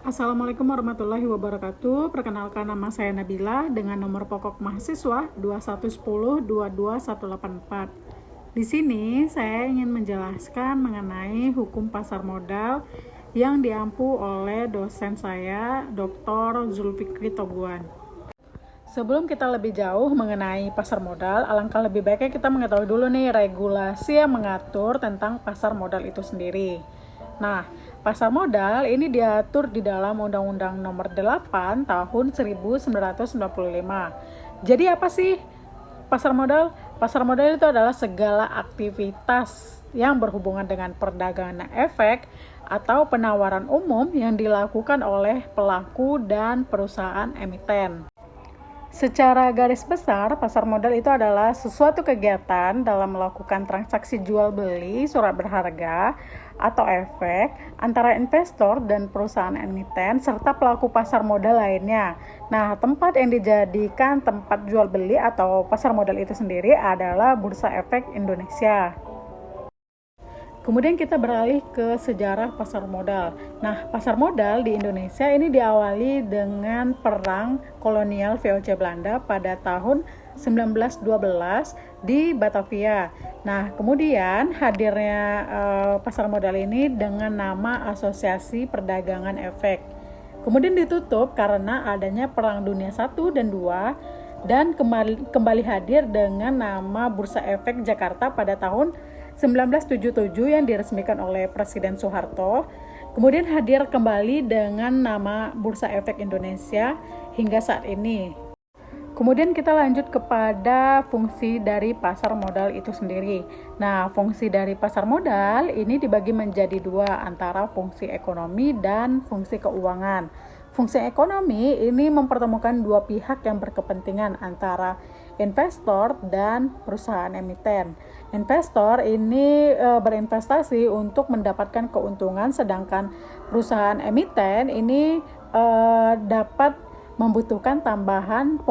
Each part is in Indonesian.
Assalamualaikum warahmatullahi wabarakatuh. Perkenalkan, nama saya Nabila dengan nomor pokok mahasiswa 211022184. Di sini saya ingin menjelaskan mengenai hukum pasar modal yang diampu oleh dosen saya, Dr. Zulfikri Toguan. Sebelum kita lebih jauh mengenai pasar modal, alangkah lebih baiknya kita mengetahui dulu nih regulasi yang mengatur tentang pasar modal itu sendiri. Nah, pasar modal ini diatur di dalam Undang-Undang Nomor 8 Tahun 1995. Jadi apa sih pasar modal? Pasar modal itu adalah segala aktivitas yang berhubungan dengan perdagangan efek atau penawaran umum yang dilakukan oleh pelaku dan perusahaan emiten. Secara garis besar, pasar modal itu adalah suatu kegiatan dalam melakukan transaksi jual beli surat berharga atau efek antara investor dan perusahaan emiten serta pelaku pasar modal lainnya. Nah, tempat yang dijadikan tempat jual beli atau pasar modal itu sendiri adalah Bursa Efek Indonesia. Kemudian kita beralih ke sejarah pasar modal. Nah, pasar modal di Indonesia ini diawali dengan perang kolonial VOC Belanda pada tahun 1912 di Batavia. Nah, kemudian hadirnya pasar modal ini dengan nama Asosiasi Perdagangan Efek. Kemudian ditutup karena adanya Perang Dunia I dan II dan kembali hadir dengan nama Bursa Efek Jakarta pada tahun 1977 yang diresmikan oleh Presiden Soeharto. Kemudian hadir kembali dengan nama Bursa Efek Indonesia hingga saat ini. Kemudian kita lanjut kepada fungsi dari pasar modal itu sendiri. Nah, fungsi dari pasar modal ini dibagi menjadi dua, antara fungsi ekonomi dan fungsi keuangan. Fungsi ekonomi ini mempertemukan dua pihak yang berkepentingan antara investor dan perusahaan emiten. Investor ini berinvestasi untuk mendapatkan keuntungan, sedangkan perusahaan emiten ini dapat membutuhkan tambahan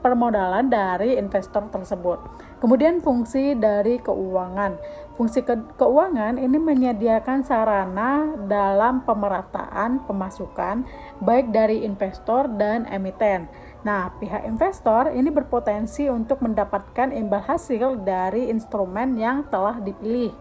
permodalan dari investor tersebut. Kemudian fungsi dari keuangan. Fungsi keuangan ini menyediakan sarana dalam pemerataan pemasukan baik dari investor dan emiten. Nah, pihak investor ini berpotensi untuk mendapatkan imbal hasil dari instrumen yang telah dipilih.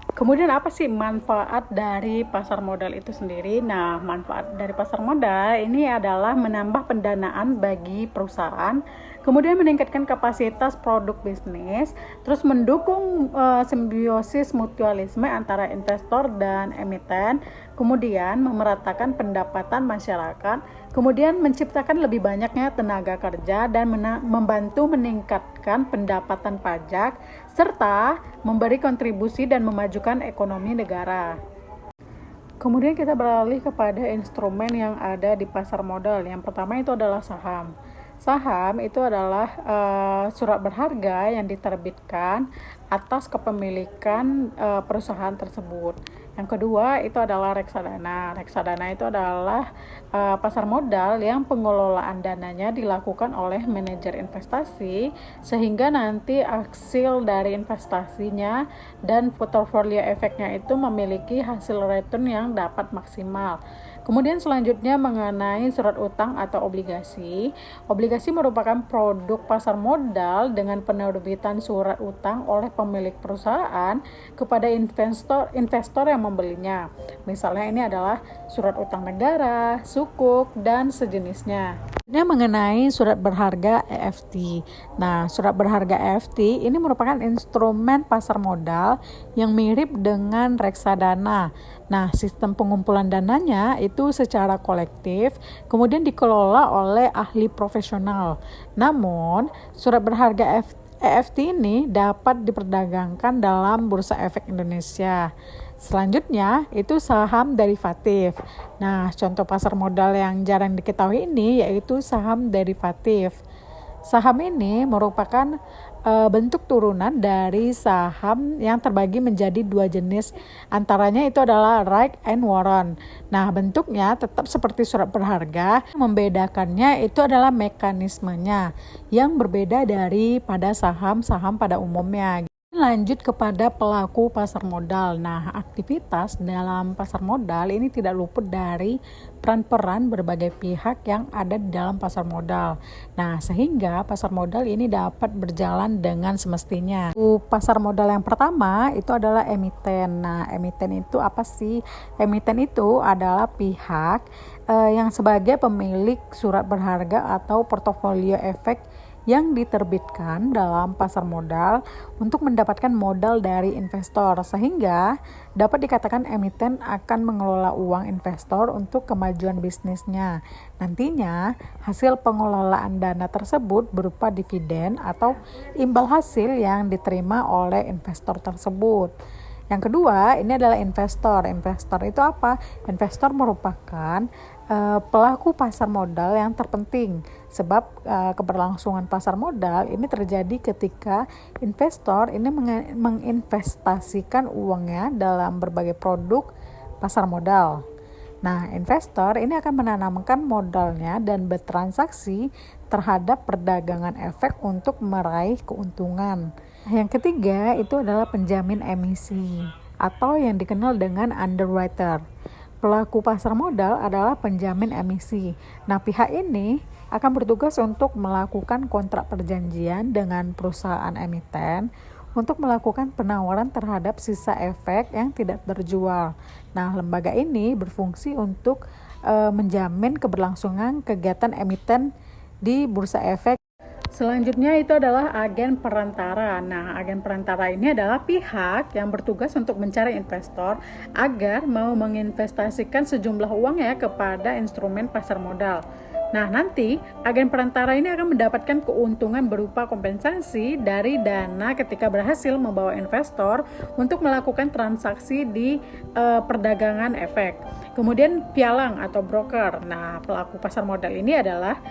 Kemudian apa sih manfaat dari pasar modal itu sendiri? Nah, manfaat dari pasar modal ini adalah menambah pendanaan bagi perusahaan, kemudian meningkatkan kapasitas produk bisnis, terus mendukung simbiosis mutualisme antara investor dan emiten, kemudian memeratakan pendapatan masyarakat, kemudian menciptakan lebih banyaknya tenaga kerja dan membantu meningkatkan pendapatan pajak, serta memberi kontribusi dan memajukan ekonomi negara. Kemudian kita beralih kepada instrumen yang ada di pasar modal. Yang pertama itu adalah saham. Saham itu adalah surat berharga yang diterbitkan atas kepemilikan perusahaan tersebut. Yang kedua itu adalah reksadana. Reksadana itu adalah pasar modal yang pengelolaan dananya dilakukan oleh manajer investasi, sehingga nanti hasil dari investasinya dan portofolio efeknya itu memiliki hasil return yang dapat maksimal. Kemudian selanjutnya mengenai surat utang atau obligasi. Obligasi merupakan produk pasar modal dengan penerbitan surat utang oleh pemilik perusahaan kepada investor yang membelinya. Misalnya ini adalah surat utang negara, sukuk, dan sejenisnya. Ini mengenai surat berharga EFT. Nah, surat berharga EFT ini merupakan instrumen pasar modal yang mirip dengan reksadana. Nah, sistem pengumpulan dananya itu secara kolektif, kemudian dikelola oleh ahli profesional. Namun, surat berharga EFT ini dapat diperdagangkan dalam Bursa Efek Indonesia. Selanjutnya itu saham derivatif. Nah, contoh pasar modal yang jarang diketahui ini yaitu saham derivatif. Saham ini merupakan bentuk turunan dari saham yang terbagi menjadi dua jenis. Antaranya itu adalah right and warrant. Nah, bentuknya tetap seperti surat berharga. Membedakannya itu adalah mekanismenya yang berbeda daripada saham-saham pada umumnya. Lanjut kepada pelaku pasar modal. Nah, aktivitas dalam pasar modal ini tidak luput dari peran-peran berbagai pihak yang ada di dalam pasar modal. Nah, sehingga pasar modal ini dapat berjalan dengan semestinya. Pasar modal yang pertama itu adalah emiten. Nah, emiten itu apa sih? Emiten itu adalah pihak yang sebagai pemilik surat berharga atau portofolio efek yang diterbitkan dalam pasar modal untuk mendapatkan modal dari investor, sehingga dapat dikatakan emiten akan mengelola uang investor untuk kemajuan bisnisnya. Nantinya hasil pengelolaan dana tersebut berupa dividen atau imbal hasil yang diterima oleh investor tersebut. Yang kedua, ini adalah investor. Investor itu apa? Investor merupakan pelaku pasar modal yang terpenting, sebab keberlangsungan pasar modal ini terjadi ketika investor ini menginvestasikan uangnya dalam berbagai produk pasar modal. Nah, investor ini akan menanamkan modalnya dan bertransaksi terhadap perdagangan efek untuk meraih keuntungan. Yang ketiga itu adalah penjamin emisi atau yang dikenal dengan underwriter. Pelaku pasar modal adalah penjamin emisi. Nah, pihak ini akan bertugas untuk melakukan kontrak perjanjian dengan perusahaan emiten untuk melakukan penawaran terhadap sisa efek yang tidak terjual. Nah, lembaga ini berfungsi untuk menjamin keberlangsungan kegiatan emiten di bursa efek. Selanjutnya itu adalah agen perantara. Nah, agen perantara ini adalah pihak yang bertugas untuk mencari investor agar mau menginvestasikan sejumlah uang ya kepada instrumen pasar modal. Nah, nanti agen perantara ini akan mendapatkan keuntungan berupa kompensasi dari dana ketika berhasil membawa investor untuk melakukan transaksi di perdagangan efek. Kemudian pialang atau broker. Nah, pelaku pasar modal ini adalah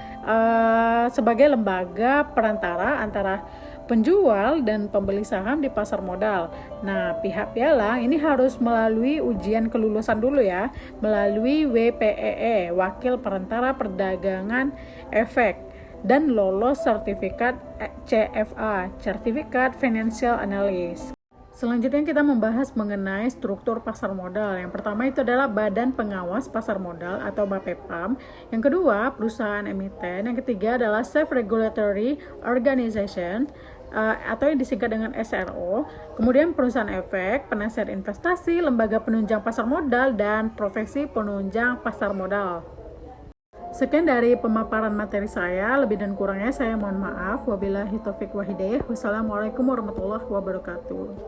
sebagai lembaga perantara antara penjual dan pembeli saham di pasar modal. Nah, pihak pialang ini harus melalui ujian kelulusan dulu ya, melalui WPEE, Wakil Perantara Perdagangan Efek, dan lolos sertifikat CFA, Certificate Financial Analyst. Selanjutnya kita membahas mengenai struktur pasar modal. Yang pertama itu adalah Badan Pengawas Pasar Modal atau BAPEPAM. Yang kedua, perusahaan emiten. Yang ketiga adalah Self-Regulatory Organization atau yang disingkat dengan SRO. Kemudian perusahaan efek, penasihat investasi, lembaga penunjang pasar modal, dan profesi penunjang pasar modal. Sekian dari pemaparan materi saya, lebih dan kurangnya saya mohon maaf. Wabillahi taufiq wa hidayah. Wassalamualaikum warahmatullahi wabarakatuh.